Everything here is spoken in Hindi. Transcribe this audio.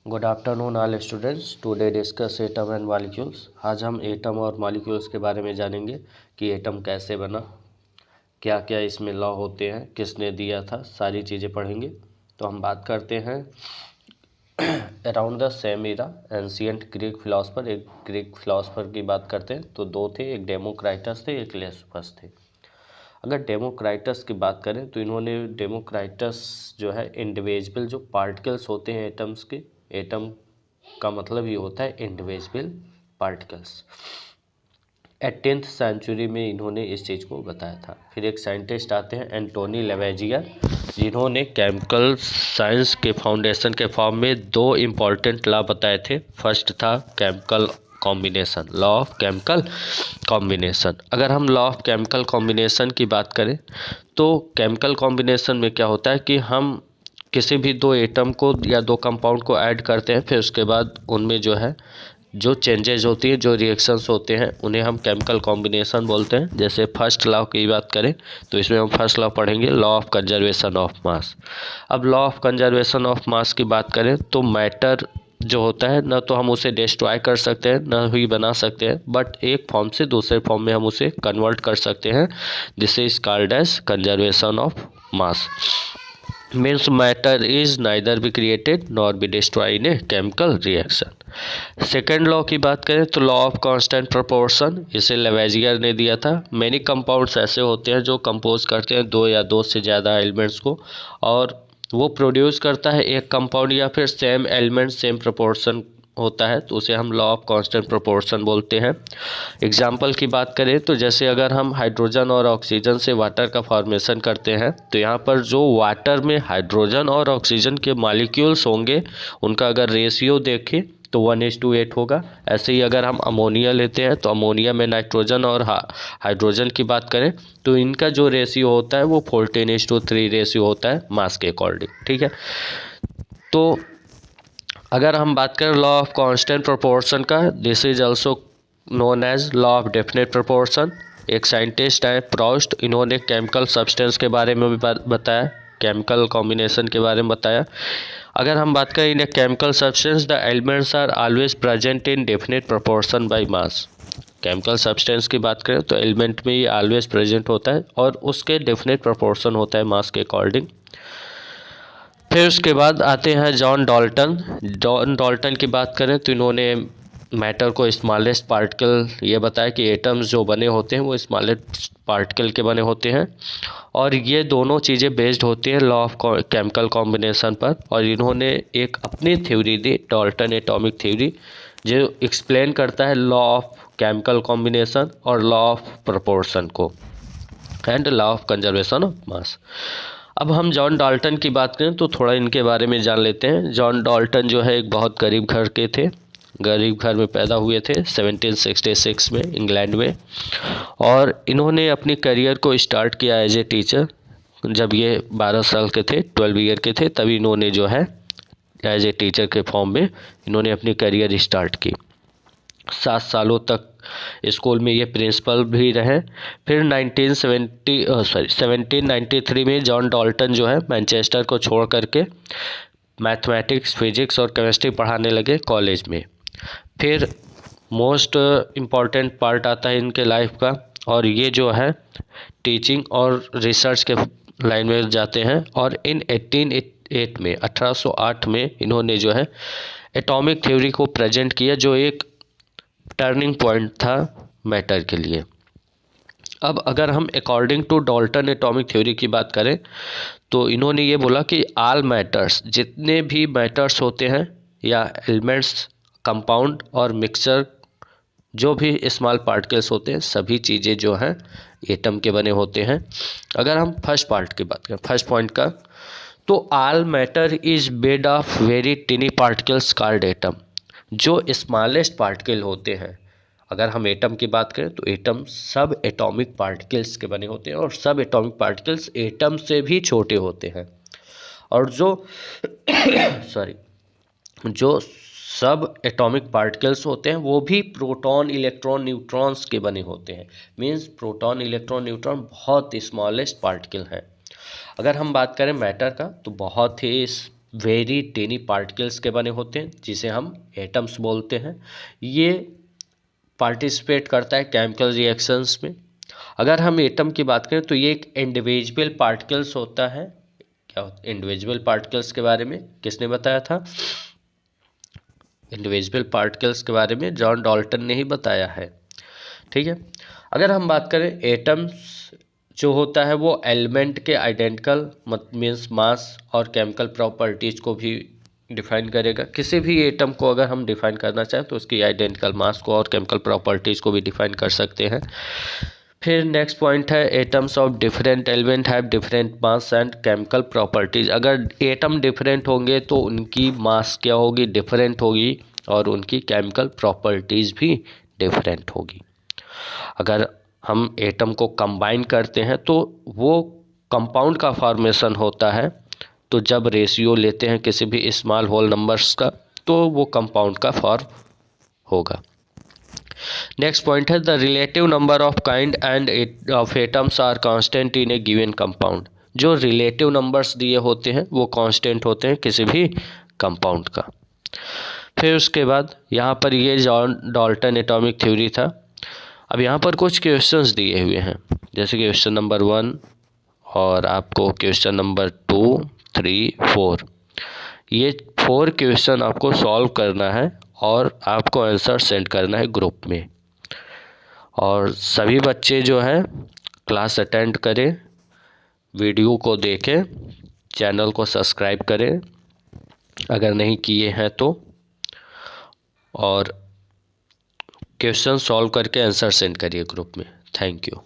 Good afternoon all students. Today discuss atom and molecules. आज हम एटम और मॉलिक्यूल्स के बारे में जानेंगे कि एटम कैसे बना, क्या क्या इसमें लॉ होते हैं, किसने दिया था, सारी चीज़ें पढ़ेंगे। तो हम बात करते हैं around the same era ancient Greek philosopher. एक ग्रीक फिलोसफर की बात करते हैं तो दो थे, एक डेमोक्राइटस थे, एक लेसपस थे। अगर डेमोक्राइटस की बात करें तो इन्होंने डेमोक्राइटस जो है इंडिविजुअल जो पार्टिकल्स होते हैं एटम्स के, एटम का मतलब ये होता है इंडिविजुअल पार्टिकल्स। 18th सेंचुरी में इन्होंने इस चीज़ को बताया था। फिर एक साइंटिस्ट आते हैं एंटोनी लेवेजियर, जिन्होंने केमिकल साइंस के फाउंडेशन के फॉर्म में दो इम्पॉर्टेंट लॉ बताए थे। फर्स्ट था chemical combination, law of chemical combination. अगर हम लॉ ऑफ केमिकल कॉम्बिनेशन की बात करें तो केमिकल कॉम्बिनेशन में क्या होता है कि हम किसी भी दो एटम को या दो कंपाउंड को ऐड करते हैं, फिर उसके बाद उनमें जो है जो चेंजेस होती हैं, जो रिएक्शंस होते हैं, उन्हें हम केमिकल कॉम्बिनेशन बोलते हैं। जैसे फर्स्ट लॉ की बात करें तो इसमें हम फर्स्ट लॉ पढ़ेंगे, law of conservation of mass. अब law of conservation of mass की बात करें तो मैटर जो होता है ना तो हम उसे डिस्ट्रॉय कर सकते हैं ना ही बना सकते हैं, बट एक फॉर्म से दूसरे फॉर्म में हम उसे कन्वर्ट कर सकते हैं। This is called as conservation of mass. Means matter is neither be created nor be destroy in a chemical reaction. Second law की बात करें तो लॉ ऑफ कांस्टेंट प्रोपोर्शन, इसे लेवेजियर ने दिया था। मैनी कंपाउंड्स ऐसे होते हैं जो कंपोज करते हैं दो या दो से ज़्यादा एलिमेंट्स को, और वो प्रोड्यूस करता है एक कंपाउंड या फिर सेम एलिमेंट सेम प्रोपोर्शन होता है, तो उसे हम लॉ ऑफ कांस्टेंट प्रोपोर्शन बोलते हैं। एग्जाम्पल की बात करें तो जैसे अगर हम हाइड्रोजन और ऑक्सीजन से वाटर का फॉर्मेशन करते हैं तो यहाँ पर जो वाटर में हाइड्रोजन और ऑक्सीजन के मॉलिक्यूल्स होंगे उनका अगर रेशियो देखें तो 1:8 होगा। ऐसे ही अगर हम अमोनिया लेते हैं तो अमोनिया में नाइट्रोजन और हाइड्रोजन की बात करें तो इनका जो रेशियो होता है वो 14:3 रेशियो होता है मास के अकॉर्डिंग। ठीक है, तो अगर हम बात करें लॉ ऑफ कांस्टेंट प्रोपोर्शन का, this is also known as law of definite proportion. एक साइंटिस्ट है प्रोस्ट, इन्होंने केमिकल सब्सटेंस के बारे में भी बताया, केमिकल कॉम्बिनेशन के बारे में बताया। अगर हम बात करें in a chemical substance the elements are always present in definite proportion by mass. Chemical substance की बात करें तो एलिमेंट में ये ऑलवेज प्रेजेंट होता है और उसके डेफिनेट प्रोपोर्शन होता है मास के अकॉर्डिंग। फिर उसके बाद आते हैं जॉन डाल्टन। जॉन डाल्टन की बात करें तो इन्होंने मैटर को स्मॉलेस्ट पार्टिकल ये बताया कि एटम्स जो बने होते हैं वो स्मॉलेस्ट पार्टिकल के बने होते हैं, और ये दोनों चीज़ें बेस्ड होती हैं लॉ ऑफ केमिकल कॉम्बिनेशन पर। और इन्होंने एक अपनी थ्योरी दी, डाल्टन एटॉमिक थ्योरी, जो एक्सप्लेन करता है लॉ ऑफ केमिकल कॉम्बिनेशन और लॉ ऑफ प्रोपोर्शन को and law of conservation of mass. अब हम जॉन डाल्टन की बात करें तो थोड़ा इनके बारे में जान लेते हैं। जॉन डाल्टन जो है एक बहुत गरीब घर के थे, गरीब घर में पैदा हुए थे 1766 में इंग्लैंड में, और इन्होंने अपनी करियर को स्टार्ट किया एज ए टीचर। जब ये 12 साल के थे, 12 ईयर के थे, तभी इन्होंने जो है एज ए टीचर के फॉर्म में इन्होंने अपनी करियर स्टार्ट की। 7 सालों तक स्कूल में ये प्रिंसिपल भी रहे। फिर 1793 में जॉन डाल्टन जो है मैनचेस्टर को छोड़ करके मैथमेटिक्स, फिजिक्स और केमिस्ट्री पढ़ाने लगे कॉलेज में। फिर मोस्ट इम्पॉर्टेंट पार्ट आता है इनके लाइफ का, और ये जो है टीचिंग और रिसर्च के लाइन में जाते हैं। और इन 1808 में इन्होंने जो है एटॉमिक थ्योरी को प्रेजेंट किया, जो एक टर्निंग पॉइंट था मैटर के लिए। अब अगर हम according to Dalton atomic theory की बात करें तो इन्होंने ये बोला कि ऑल मैटर्स, जितने भी मैटर्स होते हैं या एलिमेंट्स, कंपाउंड और मिक्सचर, जो भी स्मॉल पार्टिकल्स होते हैं, सभी चीज़ें जो हैं एटम के बने होते हैं। अगर हम फर्स्ट पार्ट की बात करें, फर्स्ट पॉइंट का, तो all matter is made of very टिनी particles called atom. जो स्मॉलेस्ट पार्टिकल होते हैं, अगर हम एटम की बात करें तो एटम सब एटॉमिक पार्टिकल्स के बने होते हैं, और सब एटॉमिक पार्टिकल्स एटम से भी छोटे होते हैं। और जो जो सब एटॉमिक पार्टिकल्स होते हैं वो भी प्रोटॉन, इलेक्ट्रॉन, न्यूट्रॉन्स के बने होते हैं। मीन्स प्रोटॉन, इलेक्ट्रॉन, न्यूट्रॉन बहुत स्मॉलेस्ट पार्टिकल है। अगर हम बात करें मैटर का तो बहुत ही वेरी टेनी पार्टिकल्स के बने होते हैं जिसे हम एटम्स बोलते हैं। ये पार्टिसिपेट करता है केमिकल रिएक्शंस में। अगर हम एटम की बात करें तो ये एक इंडिविजुअल पार्टिकल्स होता है। क्या होता है इंडिविजुअल पार्टिकल्स के बारे में? किसने बताया था? इंडिविजुअल पार्टिकल्स के बारे में जॉन डाल्टन ने ही बताया है। ठीक है। अगर हम बात करें एटम्स जो होता है वो एलिमेंट के आइडेंटिकल मीन्स मास और केमिकल प्रॉपर्टीज़ को भी डिफाइन करेगा। किसी भी एटम को अगर हम डिफाइन करना चाहें तो उसकी आइडेंटिकल मास को और केमिकल प्रॉपर्टीज़ को भी डिफाइन कर सकते हैं। फिर नेक्स्ट पॉइंट है atoms of different element have different mass and chemical properties. अगर एटम डिफरेंट होंगे तो उनकी मास क्या होगी? डिफरेंट होगी और उनकी केमिकल प्रॉपर्टीज़ भी डिफरेंट होगी। अगर हम एटम को कंबाइन करते हैं तो वो कंपाउंड का फॉर्मेशन होता है। तो जब रेशियो लेते हैं किसी भी स्मॉल होल नंबर्स का तो वो कंपाउंड का फॉर्म होगा। Next point is the relative number of kind and of atoms are constant in a given compound. जो रिलेटिव नंबर्स दिए होते हैं वो कांस्टेंट होते हैं किसी भी कंपाउंड का। फिर उसके बाद यहाँ पर ये जॉन डाल्टन एटॉमिक थ्योरी था। अब यहाँ पर कुछ क्वेश्चंस दिए हुए हैं जैसे कि क्वेश्चन नंबर 1 और आपको क्वेश्चन नंबर 2, 3, 4। ये 4 क्वेश्चन आपको सॉल्व करना है और आपको आंसर सेंड करना है ग्रुप में। और सभी बच्चे जो है क्लास अटेंड करें, वीडियो को देखें, चैनल को सब्सक्राइब करें अगर नहीं किए हैं तो, और क्वेश्चन सॉल्व करके आंसर सेंड करिए ग्रुप में। Thank you.